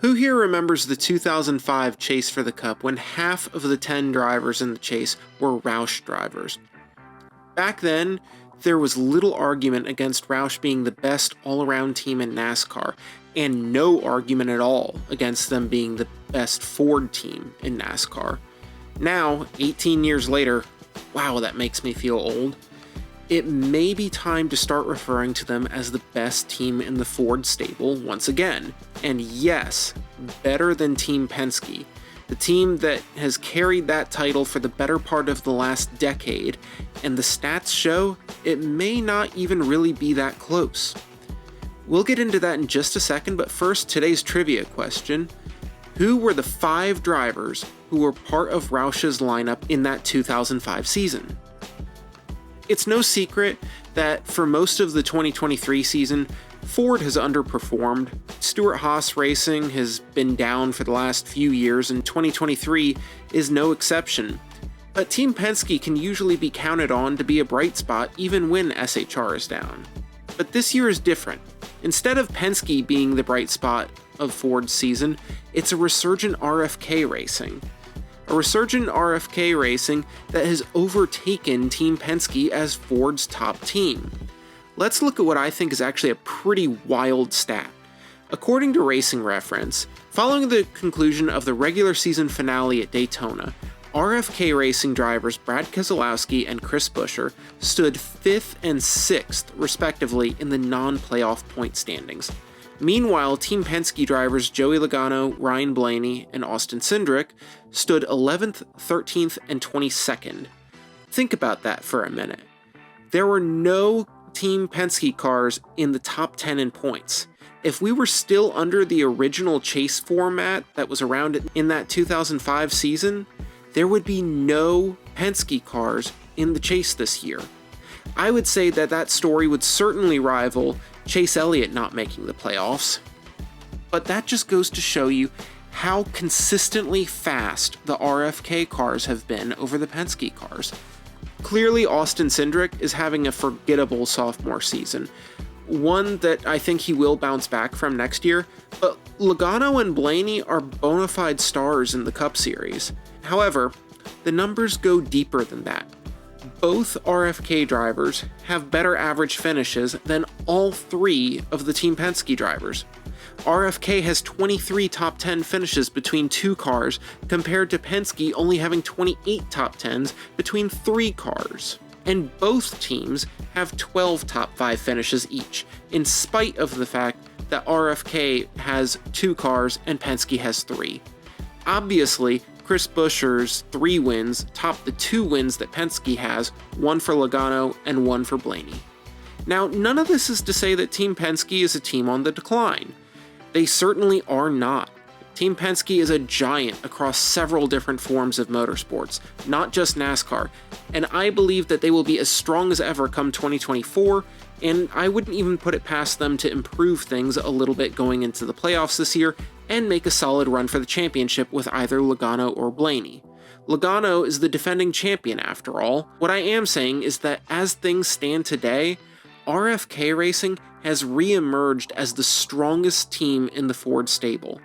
Who here remembers the 2005 chase for the Cup when half of the 10 drivers in the chase were Roush drivers? Back then, there was little argument against Roush being the best all-around team in NASCAR, and no argument at all against them being the best Ford team in NASCAR. Now, 18 years later, wow, that makes me feel old. It may be time to start referring to them as the best team in the Ford stable once again. And yes, better than Team Penske, the team that has carried that title for the better part of the last decade, and the stats show it may not even really be that close. We'll get into that in just a second, but first, today's trivia question. Who were the 5 drivers who were part of Roush's lineup in that 2005 season? It's no secret that for most of the 2023 season, Ford has underperformed. Stewart-Haas Racing has been down for the last few years, and 2023 is no exception. But Team Penske can usually be counted on to be a bright spot even when SHR is down. But this year is different. Instead of Penske being the bright spot of Ford's season, it's a resurgent RFK Racing. A resurgent RFK Racing that has overtaken Team Penske as Ford's top team. Let's look at what I think is actually a pretty wild stat. According to Racing Reference, following the conclusion of the regular season finale at Daytona, RFK Racing drivers Brad Keselowski and Chris Buescher stood 5th and 6th, respectively, in the non-playoff point standings. Meanwhile, Team Penske drivers Joey Logano, Ryan Blaney, and Austin Cindric stood 11th, 13th, and 22nd. Think about that for a minute. There were no Team Penske cars in the top 10 in points. If we were still under the original chase format that was around in that 2005 season, there would be no Penske cars in the chase this year. I would say that that story would certainly rival Chase Elliott not making the playoffs. But that just goes to show you how consistently fast the RFK cars have been over the Penske cars. Clearly, Austin Cindric is having a forgettable sophomore season, one that I think he will bounce back from next year, but Logano and Blaney are bona fide stars in the Cup Series. However, the numbers go deeper than that. Both RFK drivers have better average finishes than all 3 of the Team Penske drivers. RFK has 23 top 10 finishes between 2 cars, compared to Penske only having 28 top 10s between 3 cars. And both teams have 12 top 5 finishes each, in spite of the fact that RFK has 2 cars and Penske has 3. Obviously, Chris Buescher's 3 wins top the 2 wins that Penske has, 1 for Logano and 1 for Blaney. Now, none of this is to say that Team Penske is a team on the decline. They certainly are not. Team Penske is a giant across several different forms of motorsports, not just NASCAR, and I believe that they will be as strong as ever come 2024, and I wouldn't even put it past them to improve things a little bit going into the playoffs this year and make a solid run for the championship with either Logano or Blaney. Logano is the defending champion after all. What I am saying is that as things stand today, RFK Racing has re-emerged as the strongest team in the Ford stable.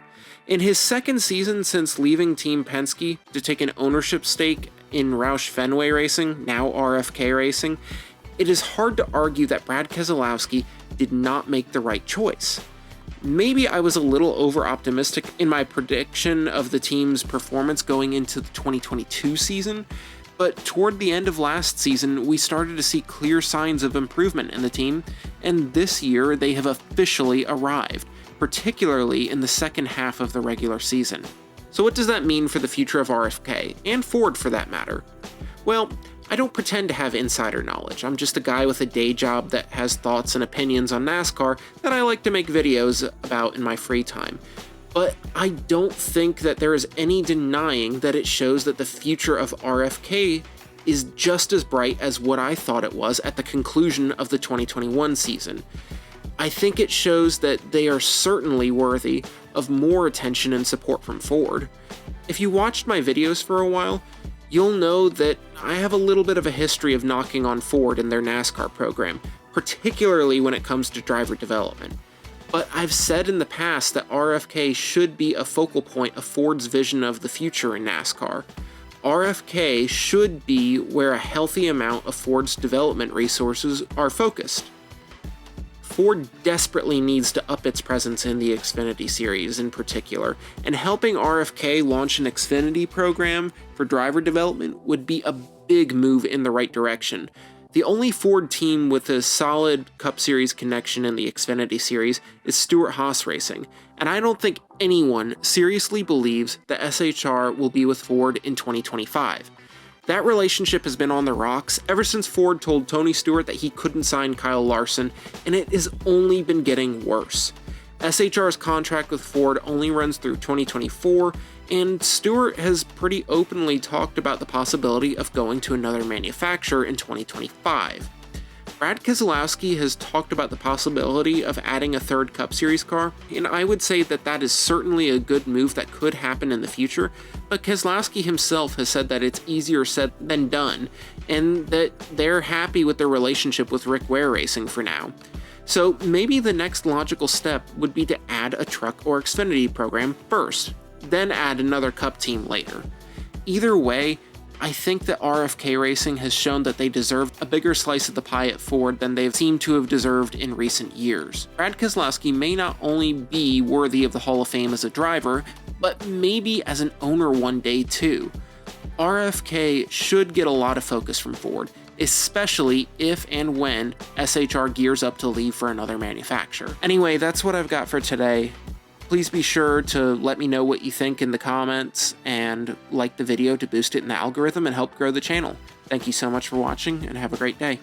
In his second season since leaving Team Penske to take an ownership stake in Roush Fenway Racing, now RFK Racing, it is hard to argue that Brad Keselowski did not make the right choice. Maybe I was a little over-optimistic in my prediction of the team's performance going into the 2022 season, but toward the end of last season, we started to see clear signs of improvement in the team, and this year they have officially arrived, particularly in the second half of the regular season. So what does that mean for the future of RFK, and Ford for that matter? Well, I don't pretend to have insider knowledge. I'm just a guy with a day job that has thoughts and opinions on NASCAR that I like to make videos about in my free time. But I don't think that there is any denying that it shows that the future of RFK is just as bright as what I thought it was at the conclusion of the 2021 season. I think it shows that they are certainly worthy of more attention and support from Ford. If you watched my videos for a while, you'll know that I have a little bit of a history of knocking on Ford and their NASCAR program, particularly when it comes to driver development. But I've said in the past that RFK should be a focal point of Ford's vision of the future in NASCAR. RFK should be where a healthy amount of Ford's development resources are focused. Ford desperately needs to up its presence in the Xfinity Series in particular, and helping RFK launch an Xfinity program for driver development would be a big move in the right direction. The only Ford team with a solid Cup Series connection in the Xfinity Series is Stewart-Haas Racing, and I don't think anyone seriously believes that SHR will be with Ford in 2025. That relationship has been on the rocks ever since Ford told Tony Stewart that he couldn't sign Kyle Larson, and it has only been getting worse. SHR's contract with Ford only runs through 2024, and Stewart has pretty openly talked about the possibility of going to another manufacturer in 2025. Brad Keselowski has talked about the possibility of adding a third Cup Series car, and I would say that that is certainly a good move that could happen in the future, but Keselowski himself has said that it's easier said than done, and that they're happy with their relationship with RFK Racing for now. So maybe the next logical step would be to add a truck or Xfinity program first, then add another Cup team later. Either way, I think that RFK Racing has shown that they deserve a bigger slice of the pie at Ford than they've seemed to have deserved in recent years. Brad Keselowski may not only be worthy of the Hall of Fame as a driver, but maybe as an owner one day too. RFK should get a lot of focus from Ford, especially if and when SHR gears up to leave for another manufacturer. Anyway, that's what I've got for today. Please be sure to let me know what you think in the comments and like the video to boost it in the algorithm and help grow the channel. Thank you so much for watching and have a great day.